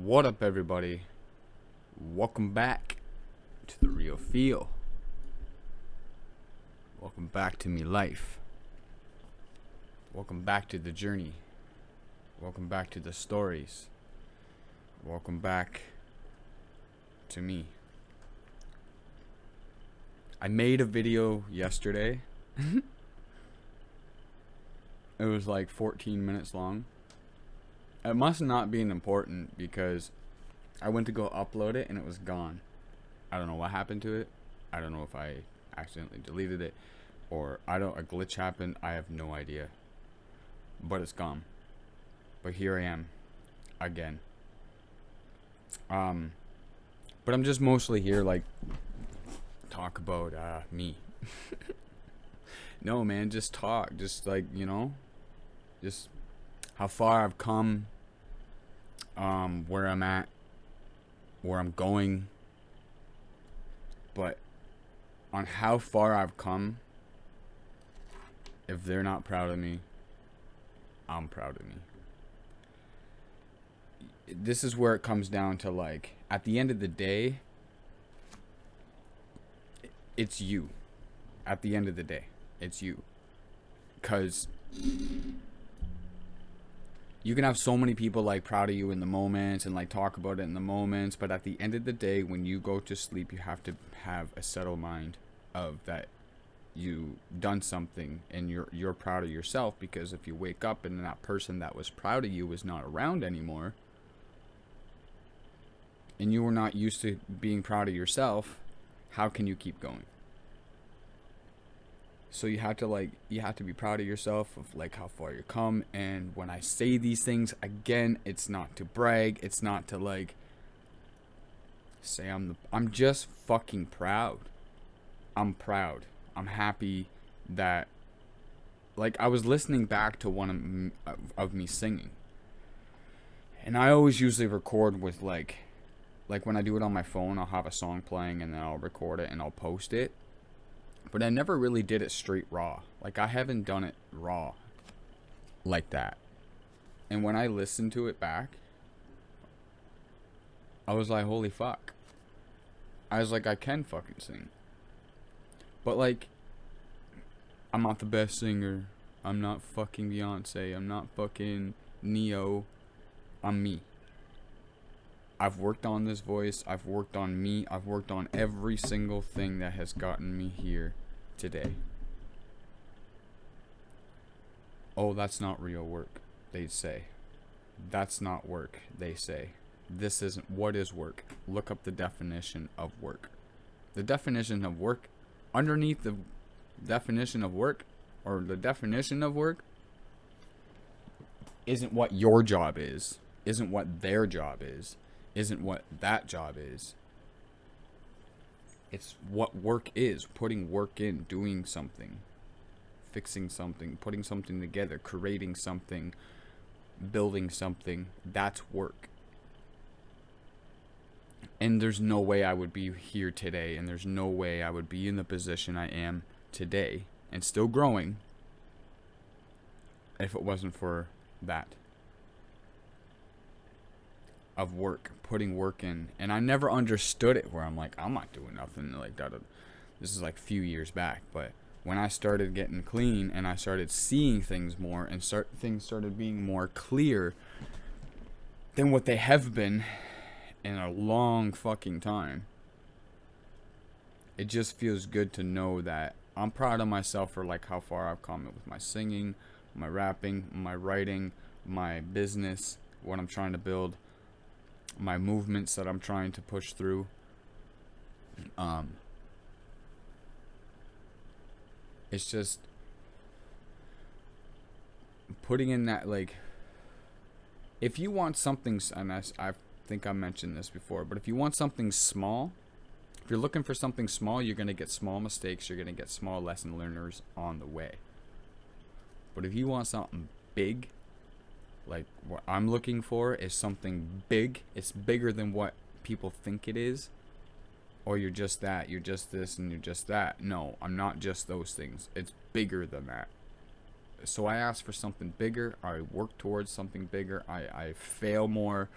What up, everybody? Welcome back to the real feel. Welcome back to me life. Welcome back to the journey. Welcome back to the stories. Welcome back to me. I made a video yesterday. It was like 14 minutes long. It must not be important because I went to go upload it and it was gone. I don't know what happened to it. I don't know if I accidentally deleted it or a glitch happened. I have no idea. But it's gone. But here I am again. But I'm just mostly here like talk about me. No, man, just talk. Just like, just how far I've come, where I'm at, where I'm going. But on how far I've come, if they're not proud of me, I'm proud of me. This is where it comes down to, like, at the end of the day, it's you. At the end of the day, it's you. Because you can have so many people like proud of you in the moments and like talk about it in the moments, but at the end of the day, when you go to sleep, you have to have a settled mind of that you done something and you're proud of yourself. Because if you wake up and that person that was proud of you is not around anymore, and you were not used to being proud of yourself, how can you keep going? So you have to be proud of yourself of like how far you come. And when I say these things, again, it's not to brag. It's not to like say I'm just fucking proud. I'm proud. I'm happy that, like, I was listening back to one of me singing. And I always usually record with like when I do it on my phone, I'll have a song playing and then I'll record it and I'll post it. But I never really did it straight raw. Like, I haven't done it raw like that. And when I listened to it back, I was like, holy fuck. I was like, I can fucking sing. But, like, I'm not the best singer. I'm not fucking Beyonce. I'm not fucking Neo. I'm me. I've worked on this voice. I've worked on me. I've worked on every single thing that has gotten me here today. Oh, that's not real work, they say. That's not work, they say. This isn't. What is work? Look up the definition of work. The definition of work, underneath the definition of work, or the definition of work, isn't what your job is, isn't what their job is, isn't what that job is. It's what work is. Putting work in, doing something, fixing something, putting something together, creating something, building something. That's work. And there's no way I would be here today, and there's no way I would be in the position I am today and still growing if it wasn't for that. Of work, putting work in. And I never understood it, where I'm like, I'm not doing nothing like that. This is like a few years back. But when I started getting clean and I started seeing things more, and things started being more clear than what they have been in a long fucking time, it just feels good to know that I'm proud of myself for like how far I've come with my singing, my rapping, my writing, my business, what I'm trying to build, my movements that I'm trying to push through. It's just putting in that, like, if you want something, and I think I mentioned this before, but if you want something small, if you're looking for something small, you're going to get small mistakes, you're going to get small lesson learners on the way. But if you want something big, like what I'm looking for is something big. It's bigger than what people think it is. Or you're just that, you're just this, and you're just that. No, I'm not just those things. It's bigger than that. So I ask for something bigger. I work towards something bigger. I fail more.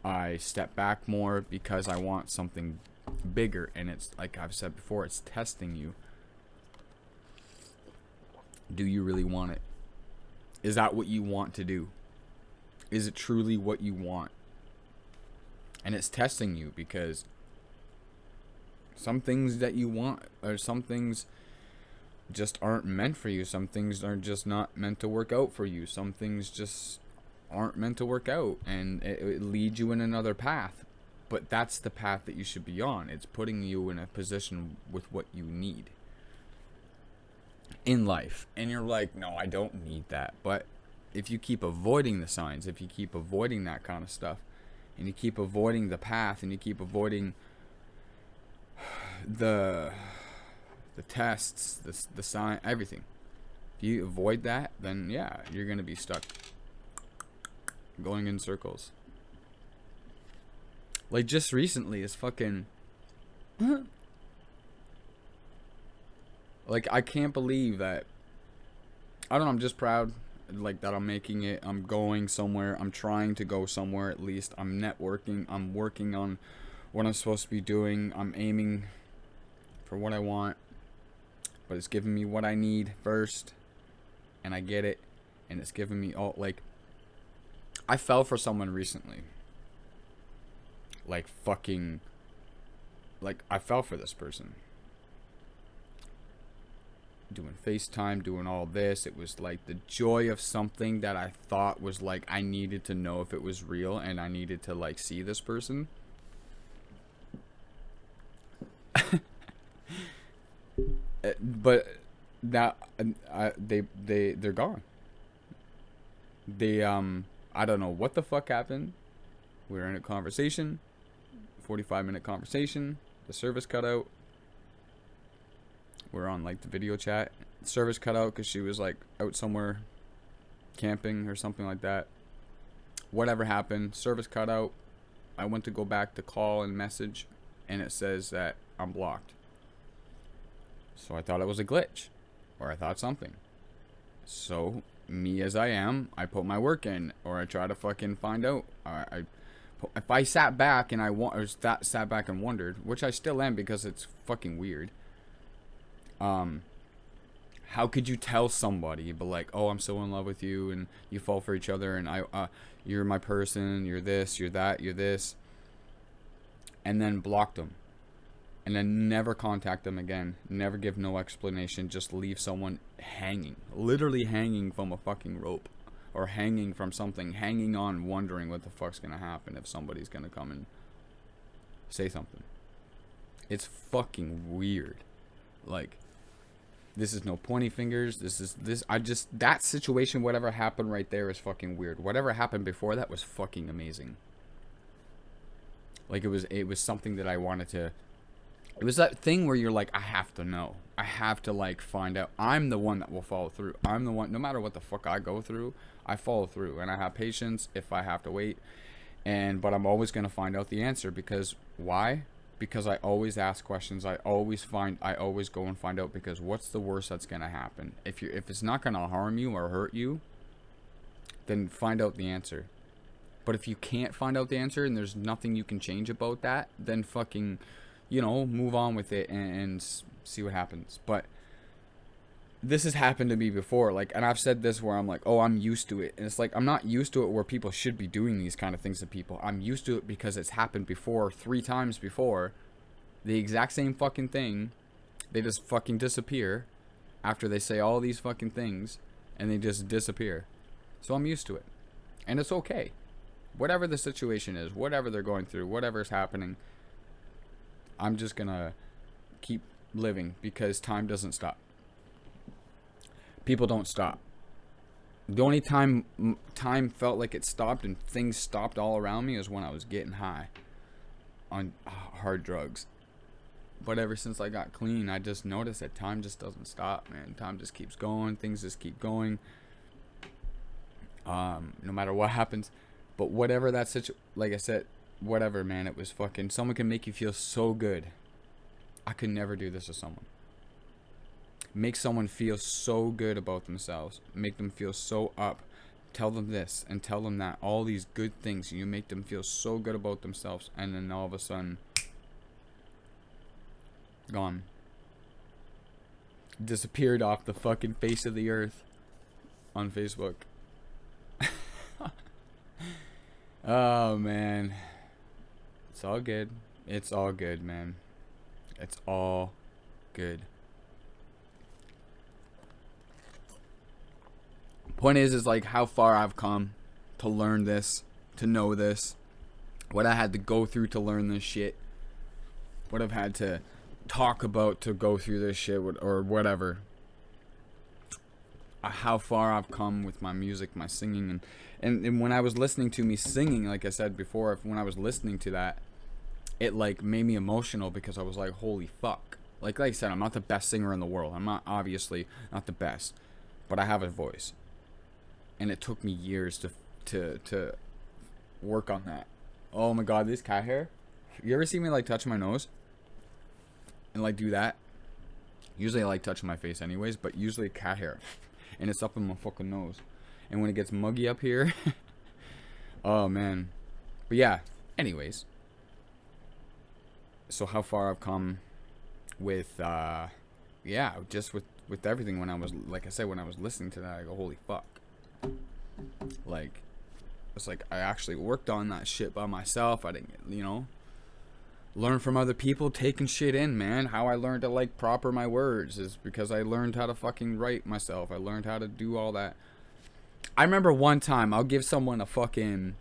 I step back more because I want something bigger. And it's like I've said before, it's testing you. Do you really want it? Is that what you want to do? Is it truly what you want? And it's testing you because some things that you want, or some things just aren't meant for you. Some things are just not meant to work out for you. Some things just aren't meant to work out, and it leads you in another path. But that's the path that you should be on. It's putting you in a position with what you need in life. And you're like, no, I don't need that. But if you keep avoiding the signs, if you keep avoiding that kind of stuff, and you keep avoiding the path, and you keep avoiding the tests, the sign, everything, if you avoid that, then yeah, you're gonna be stuck going in circles. Like just recently, it's fucking like I can't believe that. I don't know, I'm just proud like that I'm making it. I'm going somewhere. I'm trying to go somewhere at least. I'm networking. I'm working on what I'm supposed to be doing. I'm aiming for what I want, but it's giving me what I need first, and I get it, and it's giving me all, like, I fell for someone recently, like fucking, like I fell for this person, doing FaceTime, doing all this. It was like the joy of something that I thought was like, I needed to know if it was real, and I needed to like see this person. But that they're gone. They I don't know what the fuck happened. We were in a conversation, 45-minute conversation. The service cut out. We're on like the video chat. The service cut out because she was like out somewhere camping or something like that. Whatever happened, service cut out. I went to go back to call and message, and it says that I'm blocked. So I thought it was a glitch, or I thought something. So me as I am, I put my work in, or I try to fucking find out. If I sat back and sat back and wondered, which I still am because it's fucking weird. How could you tell somebody, but like, oh, I'm so in love with you, and you fall for each other, and you're my person, you're this, you're that, you're this, and then block them. And then never contact them again. Never give no explanation. Just leave someone hanging. Literally hanging from a fucking rope. Or hanging from something. Hanging on, wondering what the fuck's gonna happen if somebody's gonna come and say something. It's fucking weird. Like, this is no pointy fingers. That situation, whatever happened right there is fucking weird. Whatever happened before that was fucking amazing. Like, it was something that I wanted to... It was that thing where you're like, I have to know. I have to, like, find out. I'm the one that will follow through. I'm the one, no matter what the fuck I go through, I follow through. And I have patience if I have to wait. But I'm always going to find out the answer. Because, why? Because I always ask questions. I always go and find out. Because what's the worst that's going to happen? If it's not going to harm you or hurt you, then find out the answer. But if you can't find out the answer and there's nothing you can change about that, then fucking... move on with it and see what happens. But this has happened to me before, like, and I've said this where I'm like, oh, I'm used to it. And it's like, I'm not used to it where people should be doing these kind of things to people. I'm used to it because it's happened before, 3 times before. The exact same fucking thing. They just fucking disappear after they say all these fucking things, and they just disappear. So I'm used to it. And it's okay. Whatever the situation is, whatever they're going through, whatever's happening, I'm just gonna keep living because time doesn't stop. People don't stop. The only time felt like it stopped and things stopped all around me is when I was getting high on hard drugs. But ever since I got clean, I just noticed that time just doesn't stop, man. Time just keeps going. Things just keep going. No matter what happens. But whatever that situation, like I said, whatever, man, it was fucking... Someone can make you feel so good. I could never do this to someone. Make someone feel so good about themselves. Make them feel so up tell them this and tell them that, all these good things. You make them feel so good about themselves, and then all of a sudden, gone. Disappeared off the fucking face of the earth on Facebook. Oh, man. It's all good. It's all good, man. It's all good. Point is like how far I've come to learn this, to know this, what I had to go through to learn this shit, what I've had to talk about to go through this shit, or whatever. How far I've come with my music, my singing, and when I was listening to me singing, like I said before, when I was listening to that, it like made me emotional, because I was like, holy fuck. Like I said, I'm not the best singer in the world. I'm not, obviously not the best, but I have a voice. And it took me years to work on that. Oh my god, this cat hair. You ever see me like touch my nose? And like do that? Usually I like touching my face anyways, but usually cat hair. And it's up in my fucking nose. And when it gets muggy up here, oh man. But yeah, anyways. So how far I've come with yeah, just with everything. When I was, like I said, when I was listening to that, I go, holy fuck. Like, it's like I actually worked on that shit by myself. I didn't, learn from other people, taking shit in, man. How I learned to like proper my words is because I learned how to fucking write myself. I learned how to do all that. I remember one time, I'll give someone a fucking,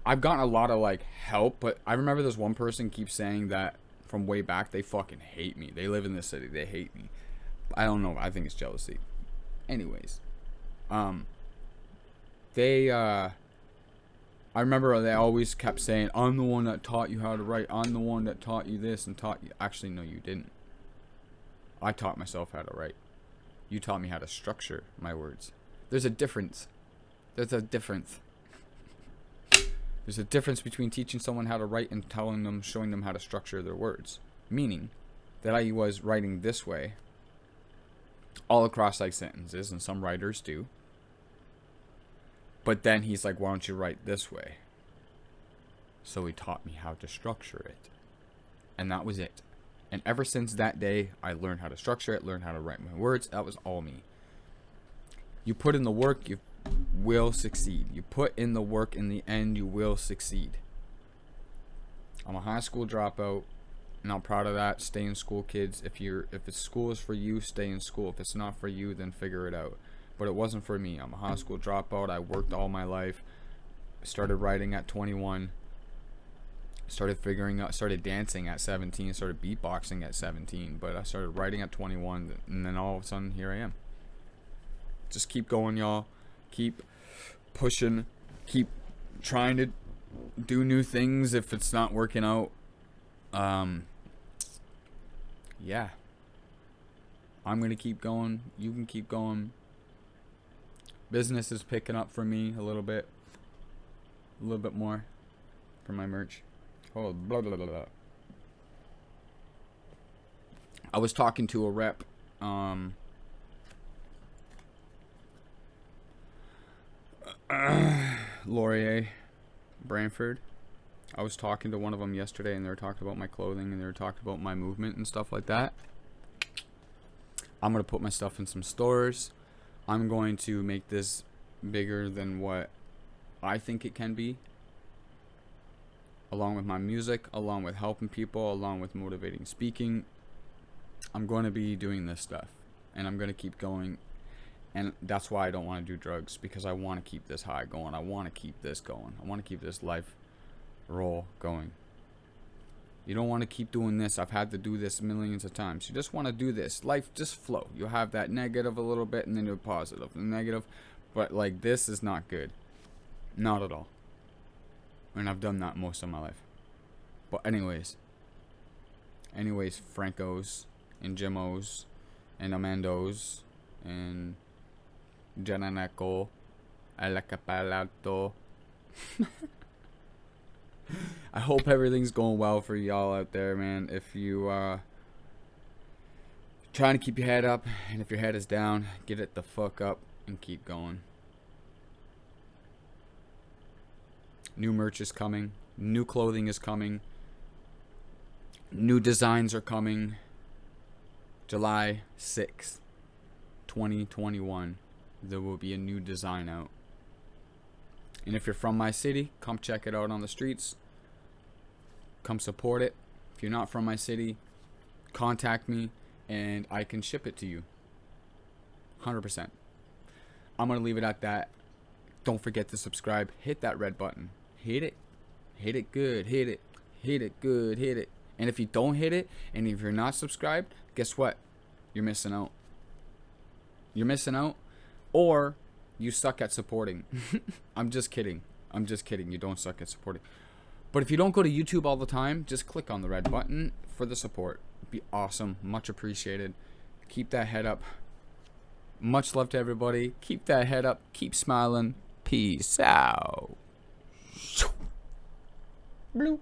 I've gotten a lot of like help, but I remember this one person keeps saying that from way back, they fucking hate me. They live in this city, they hate me. I don't know, I think it's jealousy. Anyways, I remember they always kept saying, I'm the one that taught you how to write. I'm the one that taught you this and taught you. Actually, no, you didn't. I taught myself how to write. You taught me how to structure my words. There's a difference. There's a difference. There's a difference between teaching someone how to write and showing them how to structure their words. Meaning that I was writing this way all across like sentences, and some writers do. But then he's like, why don't you write this way? So he taught me how to structure it. And that was it. And ever since that day, I learned how to structure it, learned how to write my words. That was all me. You put in the work, you will succeed. You put in the work, in the end, you will succeed. I'm a high school dropout, and I'm proud of that. Stay in school, kids. If school is for you, stay in school. If it's not for you, then figure it out. But it wasn't for me. I'm a high school dropout. I worked all my life. Started writing at 21. Started dancing at 17. Started beatboxing at 17. But I started writing at 21. And then all of a sudden, here I am. Just keep going, y'all. Keep pushing. Keep trying to do new things if it's not working out. Yeah. I'm going to keep going. You can keep going. Business is picking up for me a little bit more for my merch. Oh, blah, blah, blah, blah. I was talking to a rep, Laurier, Brantford. I was talking to one of them yesterday, and they were talking about my clothing, and they were talking about my movement and stuff like that. I'm going to put my stuff in some stores. I'm going to make this bigger than what I think it can be. Along with my music, along with helping people, along with motivating speaking. I'm going to be doing this stuff. And I'm going to keep going. And that's why I don't want to do drugs. Because I want to keep this high going. I want to keep this going. I want to keep this life roll going. You don't want to keep doing this. I've had to do this millions of times. You just want to do this. Life just flow. You'll have that negative a little bit and then you're positive. And negative. But like this is not good. Not at all. And I've done that most of my life. But anyways. Francos and Jimmos and Amandos and Jananaco Alacapalato. I hope everything's going well for y'all out there, man. If you trying to keep your head up, and if your head is down, get it the fuck up and keep going. New merch is coming. New clothing is coming. New designs are coming. July 6th, 2021. There will be a new design out. And if you're from my city, come check it out on the streets. Come support it. If you're not from my city, contact me and I can ship it to you. 100%. I'm going to leave it at that. Don't forget to subscribe. Hit that red button. Hit it. Hit it good. Hit it. Hit it good. Hit it. And if you don't hit it, and if you're not subscribed, guess what? You're missing out. You're missing out. Or you suck at supporting. I'm just kidding. I'm just kidding. You don't suck at supporting. But if you don't go to YouTube all the time, just click on the red button for the support. It'd be awesome. Much appreciated. Keep that head up. Much love to everybody. Keep that head up. Keep smiling. Peace out. Bloop.